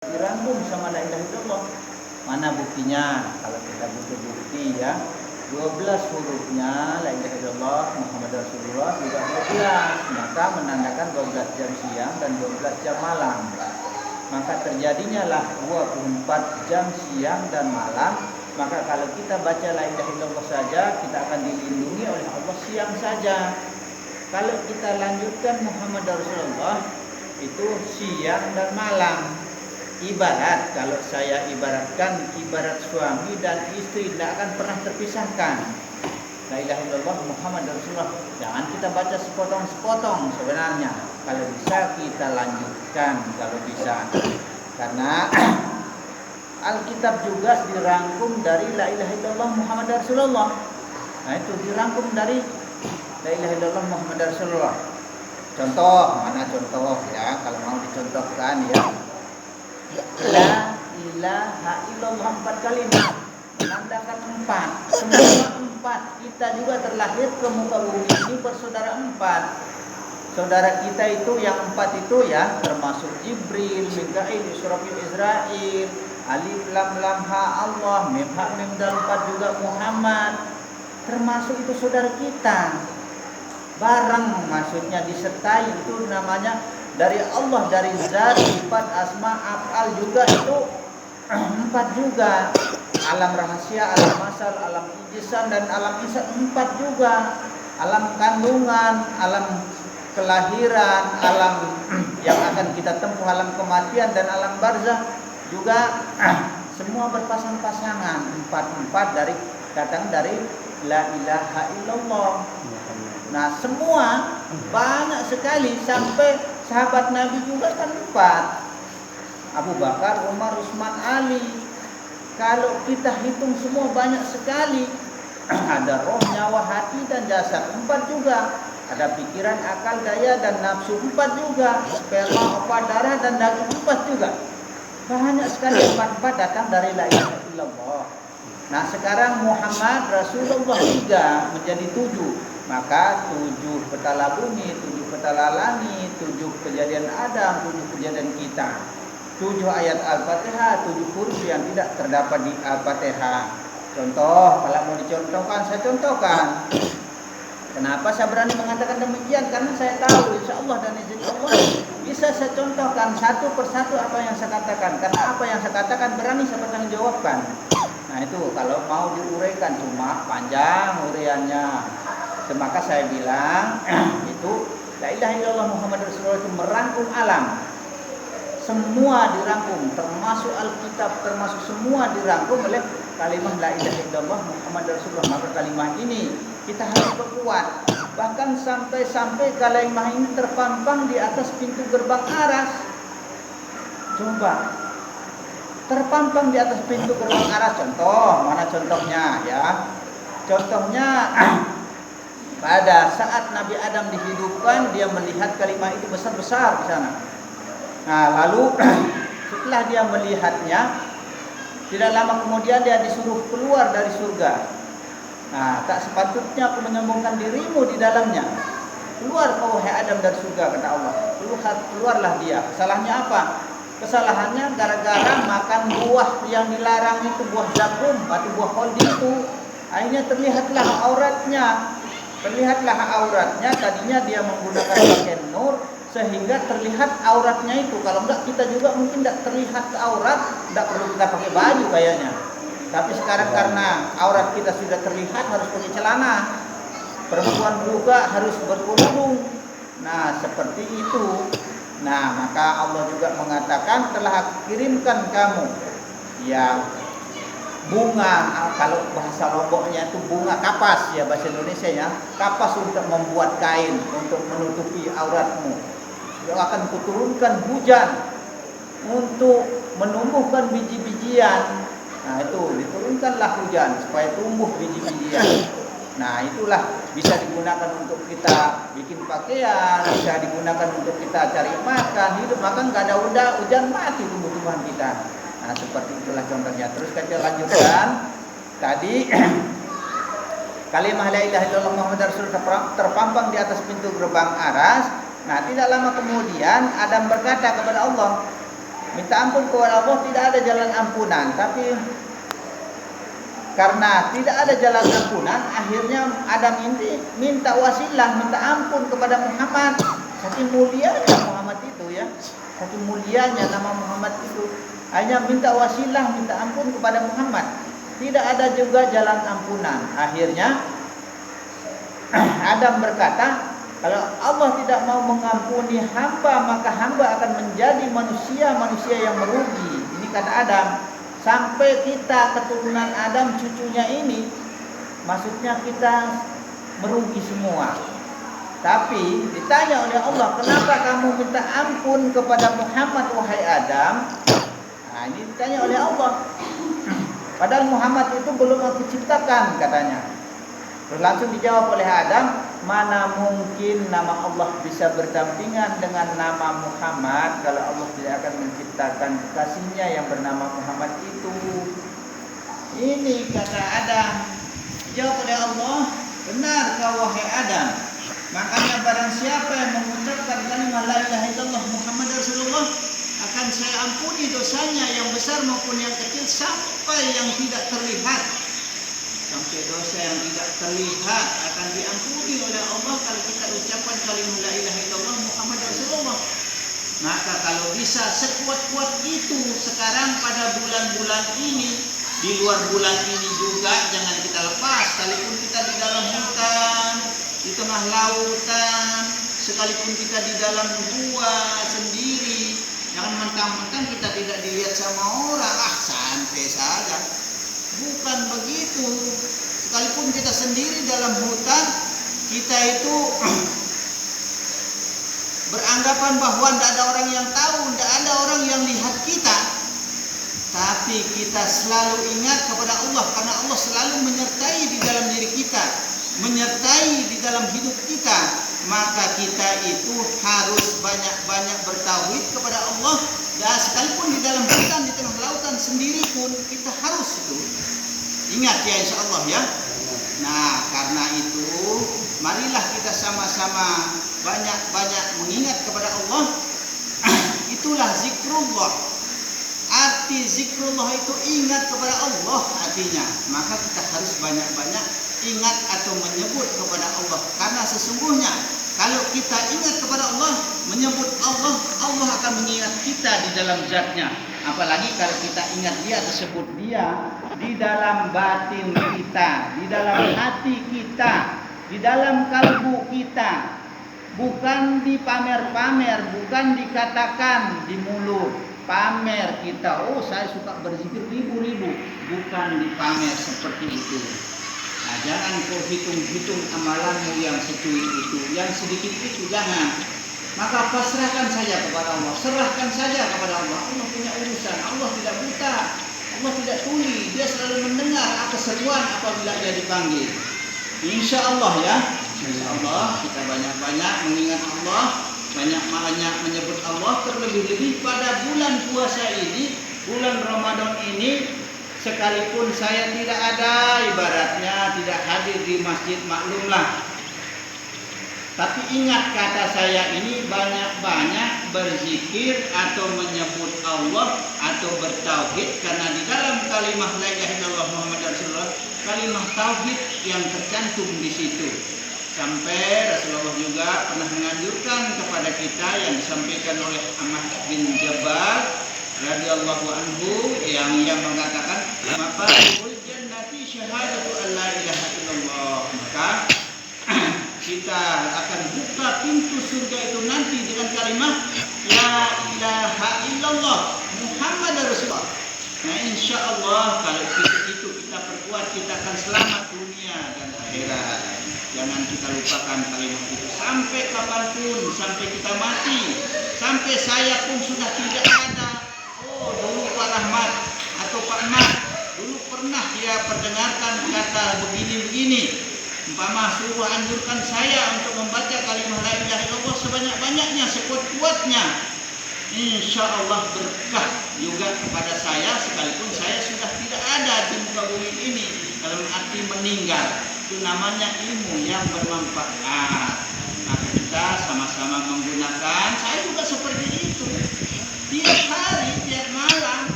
dirangkum sama la ilaha illallah. Mana buktinya? Kalau kita butuh bukti ya, 12 hurufnya la ilaha illallah Muhammad Rasulullah juga 12, maka menandakan 12 jam siang dan 12 jam malam. Maka terjadinya lah 24 jam siang dan malam. Maka kalau kita baca la ilaha illallah saja, kita akan dilindungi oleh Allah siang saja. Kalau kita lanjutkan Muhammad Rasulullah, itu siang dan malam. Ibarat, kalau saya ibaratkan, ibarat suami dan istri tidak akan pernah terpisahkan. La ilaha illallah Muhammad Rasulullah. Jangan kita baca sepotong-sepotong sebenarnya. Kalau bisa kita lanjutkan, kalau bisa. Karena Alkitab juga dirangkum dari la ilaha illallah Muhammad Rasulullah. Nah itu dirangkum dari la ilaha illallah Muhammad Rasulullah. Contoh, mana contoh ya, kalau mau dicontohkan ya. La ilaha illallah 4 kali menandakan 4. Semua 4. Kita juga terlahir ke muka bumi ini bersaudara 4. Saudara kita itu yang 4 itu ya, termasuk Jibril, Mikail, Israfil, Israil, Alif Lam Lam Ha Allah, Mim Ha Mim Dal 4 juga Muhammad. Termasuk itu saudara kita. Bareng maksudnya disertai, itu namanya dari Allah, dari zat, sifat, asma, af'al juga itu 4 juga. Alam rahasia, alam asal, alam ijizan dan alam isat 4 juga. Alam kandungan, alam kelahiran, alam yang akan kita tempuh, alam kematian dan alam barzah juga semua berpasang-pasangan. 4 dari datang dari la ilaha illallah. Nah semua banyak sekali, sampai sahabat Nabi juga kan 4. Abu Bakar, Umar, Utsman, Ali. Kalau kita hitung semua banyak sekali. Ada roh, nyawa, hati dan jasad 4 juga. Ada pikiran, akal, daya dan nafsu 4 juga. Sperma, opa, darah dan daging 4 juga. Banyak sekali 4 datang dari la ilaha illallah. Nah sekarang Muhammad Rasulullah 3 menjadi 7. Maka 7 petala bumi, 7 petala langit, 7 kejadian Adam, 7 kejadian kita, 7 ayat Al-Fatihah, 7 huruf yang tidak terdapat di Al-Fatihah. Contoh, kalau mau dicontohkan, saya contohkan. Kenapa saya berani mengatakan demikian? Karena saya tahu insya Allah dan izin Allah bisa saya contohkan satu persatu apa yang saya katakan. Karena apa yang saya katakan berani saya bertanggung jawabkan. Nah itu kalau mau diuraikan cuma panjang uraiannya. Maka saya bilang itu la ilaha illallah Muhammad Rasulullah itu merangkum alam. Semua dirangkum, termasuk Alkitab, termasuk semua dirangkum oleh kalimat la ilaha illallah Muhammad Rasulullah. Maka kalimat ini kita harus perkuat. Bahkan sampai kalimat ini terpampang di atas pintu gerbang Aras. Coba terpampang di atas pintu gerbang Aras. Contoh, mana contohnya ya? Contohnya pada saat Nabi Adam dihidupkan, dia melihat kalimat itu besar-besar di sana. Nah, lalu setelah dia melihatnya, tidak lama kemudian dia disuruh keluar dari surga. Nah, tak sepatutnya aku menyembunyikan dirimu di dalamnya. Keluar kau wahai Adam dari surga, kata Allah. Keluarlah dia. Kesalahannya apa? Kesalahannya gara-gara makan buah yang dilarang itu, buah zakum atau buah kholdi itu. Akhirnya terlihatlah auratnya. Tadinya dia menggunakan pakaian nur sehingga terlihat auratnya itu. Kalau enggak kita juga mungkin enggak terlihat aurat, enggak perlu kita pakai baju kayaknya. Tapi sekarang karena aurat kita sudah terlihat harus pakai celana. Perempuan juga harus berkerudung. Nah, seperti itu. Nah, maka Allah juga mengatakan telah kirimkan kamu yang bunga, kalau bahasa Lomboknya itu bunga kapas ya, bahasa Indonesia ya, kapas untuk membuat kain untuk menutupi auratmu. Akan kuturunkan hujan untuk menumbuhkan biji-bijian. Nah itu diturunkanlah hujan supaya tumbuh biji-bijian. Nah itulah bisa digunakan untuk kita bikin pakaian, bisa digunakan untuk kita cari makan, hidup. Maka nggak ada hujan mati tumbuh-tumbuhan kita. Nah seperti itulah contohnya. Terus kita lanjutkan tadi kalimat la ilaha illallah Muhammad Rasulullah terpampang di atas pintu gerbang Aras. Nah tidak lama kemudian Adam berkata kepada Allah, Minta ampun kepada Allah tidak ada jalan ampunan, tapi karena tidak ada jalan ampunan, akhirnya Adam ini minta wasilah, minta ampun kepada Muhammad. Saking mulianya Muhammad itu ya, saking mulianya nama Muhammad itu, hanya minta wasilah, minta ampun kepada Muhammad. Tidak ada juga jalan ampunan. Akhirnya Adam berkata, kalau Allah tidak mau mengampuni hamba, maka hamba akan menjadi manusia yang merugi. Ini kata Adam. Sampai kita keturunan Adam, cucunya ini, maksudnya kita merugi semua. Tapi ditanya oleh Allah, kenapa kamu minta ampun kepada Muhammad wahai Adam? Nah, ini ditanya oleh Allah. Padahal Muhammad itu belum aku ciptakan katanya. Terus langsung dijawab oleh Adam, mana mungkin nama Allah bisa berdampingan dengan nama Muhammad kalau Allah tidak akan menciptakan kekasihnya yang bernama Muhammad itu. Ini kata Adam. Dijawab oleh Allah, benar kau wahai Adam. Makanya barang siapa yang mengucapkan kalimat la ilaha illallah Muhammad Rasulullah, akan saya ampuni dosanya yang besar maupun yang kecil sampai yang tidak terlihat. Sampai dosa yang tidak terlihat akan diampuni oleh Allah kalau kita ucapkan kalimat la ilaha illallah Muhammad Rasulullah. Maka kalau bisa sekuat-kuat itu sekarang pada bulan-bulan ini, di luar bulan ini juga jangan kita lepas. Sekalipun kita di dalam hutan, di tengah lautan, sekalipun kita di dalam gua sendiri, jangan mentang-mentang kita tidak dilihat sama orang, santai saja. Bukan begitu. Sekalipun kita sendiri dalam hutan, kita itu beranggapan bahwa tidak ada orang yang tahu, tidak ada orang yang lihat kita. Tapi kita selalu ingat kepada Allah, karena Allah selalu menyertai di dalam diri kita, menyertai di dalam hidup kita. Maka kita itu harus banyak-banyak bertauhid kepada Allah. Dan sekalipun di dalam hutan, di tengah lautan sendiri pun kita harus itu ingat ya, insya Allah ya. Nah, karena itu marilah kita sama-sama banyak-banyak mengingat kepada Allah. Itulah zikrullah. Arti zikrullah itu ingat kepada Allah artinya. Maka kita harus banyak-banyak ingat atau menyebut kepada Allah. Karena sesungguhnya kalau kita ingat kepada Allah, menyebut Allah, Allah akan mengingat kita di dalam zatnya. Apalagi kalau kita ingat dia, tersebut dia di dalam batin kita, di dalam hati kita, di dalam kalbu kita. Bukan dipamer-pamer, bukan dikatakan di mulut. Pamer kita, oh saya suka berzikir ribu-ribu. Bukan dipamer seperti itu. Nah, jangan kau hitung-hitung amalanmu yang secuil itu, yang sedikit itu jangan. Maka pasrahkan saja kepada Allah, serahkan saja kepada Allah. Allah punya urusan, Allah tidak buta, Allah tidak tuli, dia selalu mendengar apa seruan apabila dia dipanggil. Insya Allah ya, insya Allah kita banyak-banyak mengingat Allah, banyak-banyak menyebut Allah, terlebih-lebih pada bulan puasa ini, bulan Ramadan ini. Sekalipun saya tidak ada, ibaratnya tidak hadir di masjid, maklumlah. Tapi ingat kata saya ini, banyak-banyak berzikir atau menyebut Allah atau bertauhid. Karena di dalam kalimah la ilaha illallah Muhammad Rasulullah, kalimah tauhid yang tercantum di situ. Sampai Rasulullah juga pernah menganjurkan kepada kita yang disampaikan oleh Ahmad bin Jabal radhiyallahu anhu, yang ia mengatakan, mafatihul jannati syahadatu an la ilaha illallah. Maka kita akan buka pintu surga itu nanti dengan kalimat la ilaha illallah Muhammad Rasulullah. Nah, insya Allah kalau itu kita perkuat, kita akan selamat dunia dan akhirat. Jangan kita lupakan kalimat itu sampai kapanpun, sampai kita mati, sampai saya pun sudah tidak ada. Oh, dulu Pak Rahmat atau Pak Mat dulu pernah dia perdengarkan kata begini-begini. Umpama suruh anjurkan saya untuk membaca kalimat la ilaha illallah sebanyak-banyaknya, sekuat-kuatnya. Insya Allah berkah juga kepada saya, sekalipun saya sudah tidak ada di muka bumi ini. Dalam arti meninggal, itu namanya ilmu yang bermanfaat. Maka kita sama-sama menggunakan. Saya juga seperti itu. Tiap hari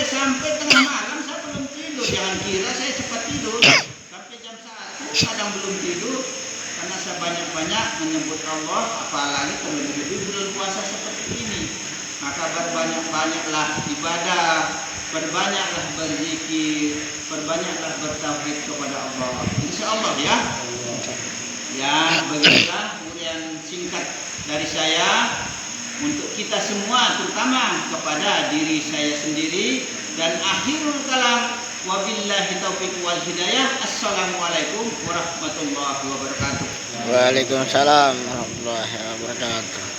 sampai tengah malam saya belum tidur. Jangan kira saya cepat tidur. Sampai jam 1 kadang belum tidur karena saya banyak-banyak menyebut Allah, apalagi terlebih-lebih bulan puasa seperti ini. Maka berbanyak-banyaklah ibadah, perbanyaklah berzikir, perbanyaklah bertauhid kepada Allah. Insyaallah ya. Ya, begitulah uraian singkat dari saya untuk kita semua, terutama kepada diri saya sendiri. Dan akhirul kalam, wabillahi taufiq wal hidayah. Assalamualaikum warahmatullahi wabarakatuh. Waalaikumsalam warahmatullahi wabarakatuh.